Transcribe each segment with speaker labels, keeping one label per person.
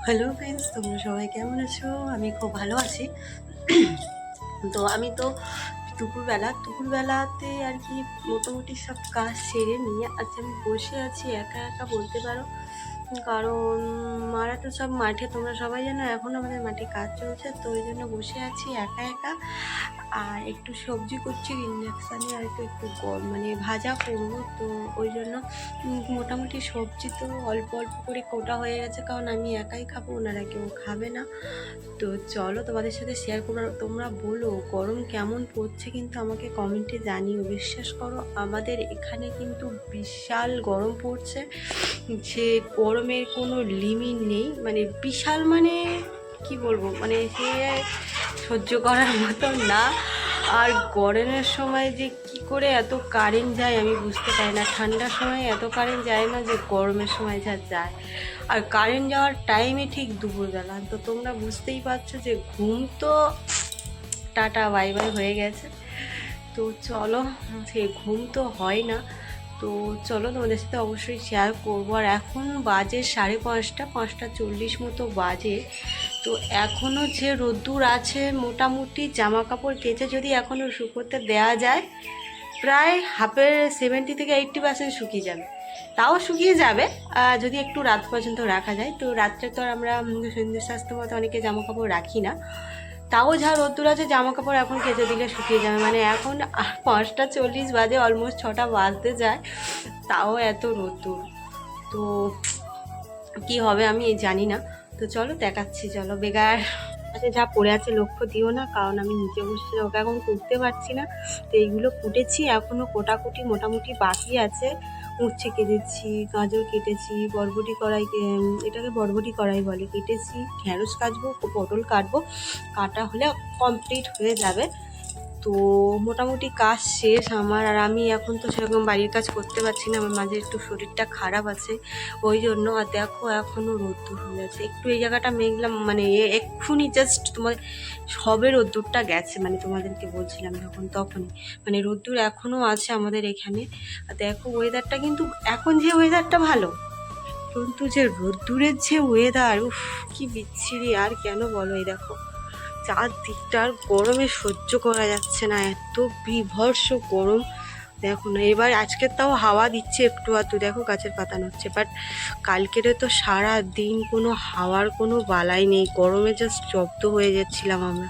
Speaker 1: Hello friends, তোমরা সবাই কেমন আছো? আমি খুব ভালো আছি। তো আমি তো দুপুরবেলাতে আর কি মোটামুটি সব কাজ সেরে নিয়ে আজকে আমি বসে আছি একা একা বলতে পারো। কারণ মারা তো সব মাঠে, তোমরা সবাই জানো এখন আমাদের মাঠে কাজ চলছে, তো ওই জন্য বসে আছি একা একা। আর একটু সবজি করছি ইন্ডাকশানে, আর একটু একটু মানে ভাজা করবো, তো ওই জন্য মোটামুটি সবজি তো অল্প অল্প করে কোটা হয়ে গেছে, কারণ আমি একাই খাবো, ওনারা কেউ খাবে না। তো চলো তোমাদের সাথে শেয়ার করো। তোমরা বলো গরম কেমন পড়ছে, কিন্তু আমাকে কমেন্টে জানিও। বিশ্বাস করো আমাদের এখানে কিন্তু বিশাল গরম পড়ছে, যে গরমের কোনো লিমিট নেই, মানে বিশাল, মানে কি বলবো, মানে সে সহ্য করার মতো না। আর গরমের সময় যে কি করে এত কারেন্ট যায় আমি বুঝতে পারি না। ঠান্ডার সময় এত কারেন্ট যায় না, যে গরমের সময় যা যায়। আর কারেন্ট যাওয়ার টাইমে ঠিক দুপুরবেলা, তো তোমরা বুঝতেই পারছো যে ঘুম তো টাটা বাই বাই হয়ে গেছে। তো চলো, সে ঘুম তো হয় না, তো চলো তোমাদের সাথে অবশ্যই শেয়ার করবো। আর এখন বাজে 5:30, 5:40 মতো বাজে। তো এখনও যে রোদ্দুর আছে, মোটামুটি জামা কাপড় কেচে যদি এখনও শুকোতে দেওয়া যায়, প্রায় 70-80% শুকিয়ে যাবে। তাও শুকিয়ে যাবে যদি একটু রাত পর্যন্ত রাখা যায়। তো রাত্রে তো আর আমরা সন্ধ্যের স্বাস্থ্য মতো অনেকে জামা কাপড় রাখি না, তাও যা রোদ্দুর আছে জামা কাপড় এখন কেচে দিলে শুকিয়ে যাবে। মানে এখন 5:40 বাজে, অলমোস্ট 6টা বাজতে যায়, তাও এত রোদ্দুর। তো কি হবে আমি জানি না। তো চলো দেখাচ্ছি, চলো বেগার আচ্ছা যা পড়ে আছে লক্ষ্য দিও না, কারণ আমি নিচে বসে ওকে এখন কুটতে পারছি না। তো এইগুলো কুটেছি, এখনও কোটাকুটি মোটামুটি বাকি আছে। উচ্ছে কেটেছি, গাজর কেটেছি, বরবটি কড়াই, এটাকে বরবটি কড়াই বলে, কেটেছি। ঢ্যাঁড়স কাটবো, পটল কাটবো, কাটা হলে কমপ্লিট হয়ে যাবে। তো মোটামুটি কাজ শেষ আমার। আর আমি এখন তো সেরকম বাড়ির কাজ করতে পারছি না, আমার মাঝে একটু শরীরটা খারাপ আছে ওই জন্য। আর দেখো এখনও রোদ্দুর হয়ে আছে, একটু এই জায়গাটা মেঘলাম, মানে এক্ষুনি জাস্ট তোমার সবে রোদ্দুরটা গেছে, মানে তোমাদেরকে বলছিলাম যখন তখনই, মানে রোদ্দুর এখনও আছে আমাদের এখানে। আর দেখো ওয়েদারটা কিন্তু এখন যে ওয়েদারটা ভালো, কিন্তু যে রোদ্দুরের যে ওয়েদার, উফ কি বিচ্ছিরি, আর কেন বলো। এই দেখো চারদিকটার গরমে সহ্য করা যাচ্ছে না, এত বিভৎস গরম। দেখো না, এবার আজকের তাও হাওয়া দিচ্ছে একটু আধটু, দেখো গাছের পাতা নড়ছে, বাট কালকেরে তো সারা দিন কোনো হাওয়ার কোনো বালাই নেই, গরমে জাস্ট জব্দ হয়ে যাচ্ছিলাম আমরা।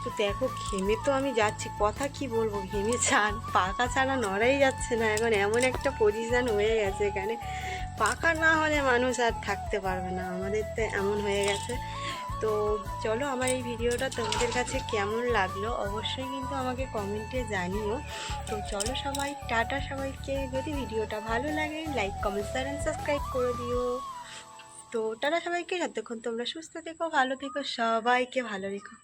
Speaker 1: তো দেখো ঘেমে তো আমি যাচ্ছি, কথা কি বলবো, ঘেমে চান পাকা ছাড়া নড়াই যাচ্ছে না। এখন এমন একটা পজিশান হয়ে গেছে এখানে, পাকা না হলে মানুষ আর থাকতে পারবে না, আমাদের তো এমন হয়ে গেছে। তো চলো, আমার এই ভিডিওটা তোমাদের কাছে কেমন লাগলো অবশ্যই কিন্তু আমাকে কমেন্টে জানিও। তো চলো সবাই টাটা সবাইকে। যদি ভিডিওটা ভালো লাগে like comment share and subscribe করে দিও। তো টাটা সবাইকে, যতক্ষণ তোমরা সুস্থ থেকো, ভালো থেকো, সবাইকে ভালো রেখো।